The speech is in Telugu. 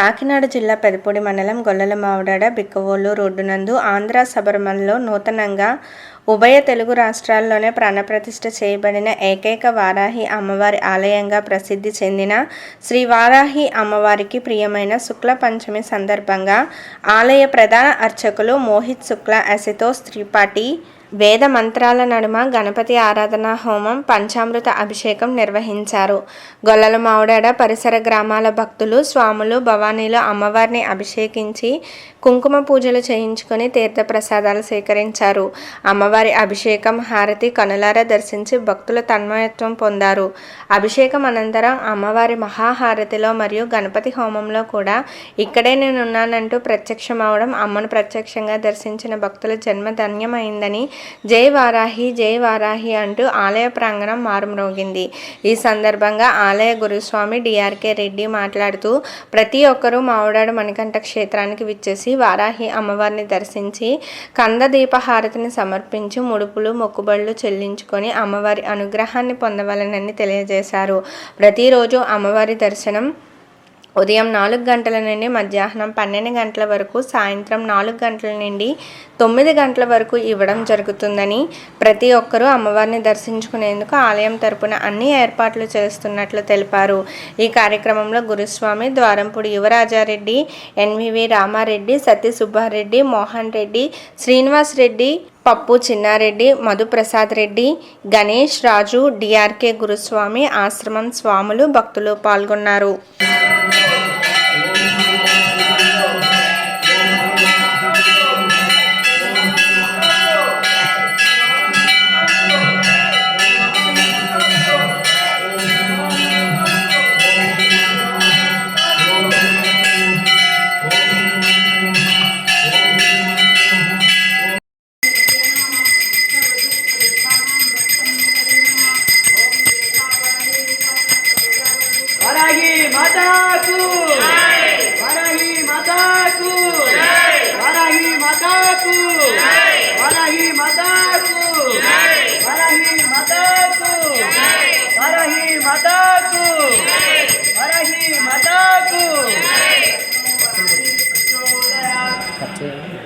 కాకినాడ జిల్లా పెదపూడి మండలం గొల్లలమావిడాడ బిక్కవోలు రోడ్డు నందు ఆంధ్ర సబర్మల్లో నూతనంగా ఉభయ తెలుగు రాష్ట్రాల్లోనే ప్రాణప్రతిష్ఠ చేయబడిన ఏకైక వారాహి అమ్మవారి ఆలయంగా ప్రసిద్ధి చెందిన శ్రీ వారాహి అమ్మవారికి ప్రియమైన శుక్ల పంచమి సందర్భంగా ఆలయ ప్రధాన అర్చకులు మోహిత్ శుక్ల అశుతోష్ త్రిపాఠి వేద మంత్రాల నడుమ గణపతి ఆరాధన హోమం పంచామృత అభిషేకం నిర్వహించారు. గొల్లలమావిడాడ పరిసర గ్రామాల భక్తులు స్వాములు భవానీలు అమ్మవారిని అభిషేకించి కుంకుమ పూజలు చేయించుకొని తీర్థప్రసాదాలు సేకరించారు. అమ్మవారి అభిషేకం హారతి కనులారా దర్శించి భక్తుల తన్మయత్వం పొందారు. అభిషేకం అనంతరం అమ్మవారి మహాహారతిలో మరియు గణపతి హోమంలో కూడా ఇక్కడే నేనున్నానంటూ ప్రత్యక్షమవడం అమ్మను ప్రత్యక్షంగా దర్శించిన భక్తుల జన్మ ధన్యమైందని జై వారాహి అంటూ ఆలయ ప్రాంగణం మారుమ్రోగింది. ఈ సందర్భంగా ఆలయ గురుస్వామి డిఆర్కే రెడ్డి మాట్లాడుతూ ప్రతి ఒక్కరూ మావిడాడ మణికంఠ క్షేత్రానికి విచ్చేసి వారాహి అమ్మవారిని దర్శించి కంద దీపహారతిని సమర్పించి ముడుపులు మొక్కుబడులు చెల్లించుకొని అమ్మవారి అనుగ్రహాన్ని పొందవలనని తెలియజేశారు. ప్రతిరోజు అమ్మవారి దర్శనం ఉదయం 4 గంటల నుండి మధ్యాహ్నం 12 గంటల వరకు, సాయంత్రం 4 గంటల నుండి 9 గంటల వరకు ఇవ్వడం జరుగుతుందని, ప్రతి ఒక్కరూ అమ్మవారిని దర్శించుకునేందుకు ఆలయం తరపున అన్ని ఏర్పాట్లు చేస్తున్నట్లు తెలిపారు. ఈ కార్యక్రమంలో గురుస్వామి, ద్వారంపూడి యువరాజారెడ్డి, ఎన్వివి రామారెడ్డి, సతీ సుబ్బారెడ్డి, మోహన్ రెడ్డి, శ్రీనివాస్ రెడ్డి, పప్పు చిన్నారెడ్డి, మధుప్రసాద్ రెడ్డి, గణేష్ రాజు, డిఆర్కే గురుస్వామి, ఆశ్రమం స్వాములు, భక్తులు పాల్గొన్నారు. वाराही माता को जय, वाराही माता को जय, वाराही माता को जय, वाराही माता को जय, वाराही माता को जय, वाराही माता को जय, वाराही माता को जय।